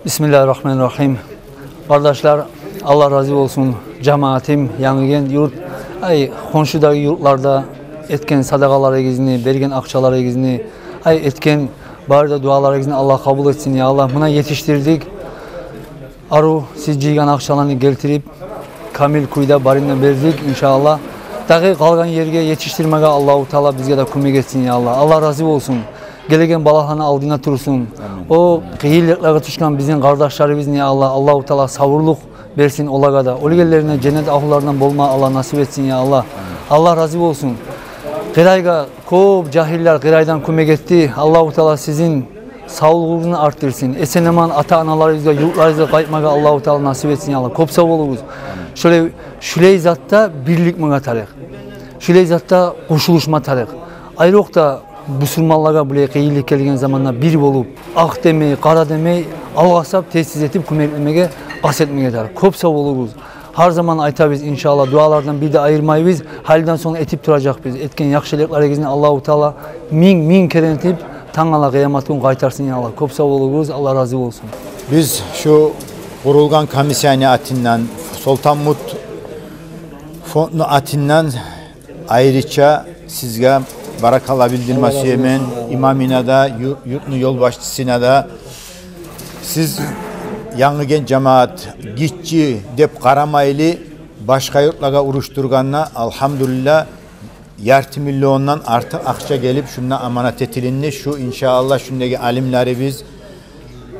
Bismillahirrahmanirrahim. Kardeşler, Allah razı olsun. Cemaatim, yanıgen yurt, konşudaki yurtlarda etken sadakalara gizni, bergen akçalara gizni, etken barda dualara gizni Allah kabul etsin ya Allah. Buna yetiştirdik. Aru siz cigan akçalarını getirip kamil kuyda barına verdik inşallah. Dağı kalgan yerge yetiştirmege Allah-u Teala bizge de kömek etsin ya Allah. Allah razı olsun. Gelegen balahana aldığına tursun. O kıyırlıklara tutuşkan bizim kardeşlerimiz ya Allah. Allah-u Teala savurluk versin olaga da. Olgellerine cennet ahullarından bolma Allah nasip etsin ya Allah. Allah razı olsun. Kırayga kop cahiller kıraydan kömek etti. Allah-u Teala sizin sağlığınızı arttırsın. Eseneman ata analarınızda yurtlarınızda kayıtmaga Allah-u Teala nasip etsin ya Allah. Kopsa oluruz. Şöyle şüley zatta birlik mi katarık. Şüley zatta koşuluşma tarık. Ayrık da Müslümanlara buraya kıyılık gelgen zamanla bir olup ak demeyi, kara demeyi algasap tesis etip kümelmege bahsetmeye tarık. Kopsa oluruz. Her zaman aytabız inşallah dualardan bir de ayırmayız. Halden sonra etip duracak biz. Etken yakşılıklara gizli Allah-u Teala min kere etip Tangala kıyamatın kaytarsın ya Allah. Kopsa oluruz. Allah razı olsun. Biz şu kurulgan komisyonu atinden Sultanmut Fondu atinden ayrıca sizge barakalla bildirmesi yemin imamına da yurtlu yol başçısına da siz yanıgen cemaat gitçi dep karamaylı başka yurtlara uruşturganla elhamdülillah yartı milyondan artık akça gelip şuna amanet etilinli şu inşallah şundaki alimleri biz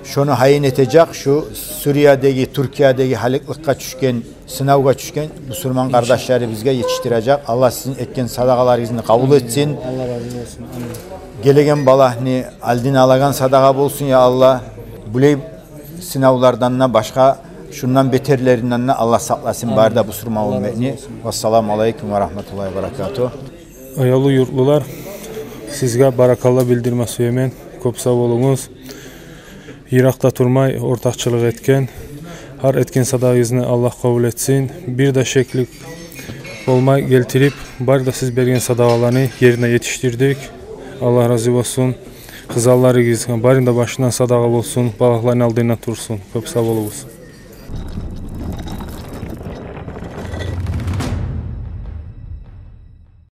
şunu hayin edecek şu Suriye'deki Türkiye'deki haliklikka düşken sınavga düşken Müslüman kardeşleri bizge yetiştirecek. Allah sizin etken sadakalarınızı kabul etsin. Allah razı olsun. Gelegen balahni aldin alagan sadaka bolsun ya Allah. Buley sınavlardan başka şundan beterlerinden Allah saklasın bari da Müslüman olmayı. Vesselamu aleyküm ve rahmetullahi ve berekatuhu. Ayalı yurtlular sizge barakallah bildirme söylemen kopsa olunuz. Irak'ta turmay ortakçılık etken her etken sadağınızı Allah kabul etsin. Bir de şeklik olmay geltirip bari da siz bergen sadağalarını yerine yetiştirdik. Allah razı olsun. Kızalları gizgen bari da başından sadağa olsun. Balakların aldığına tursun. Kopsa olunuz.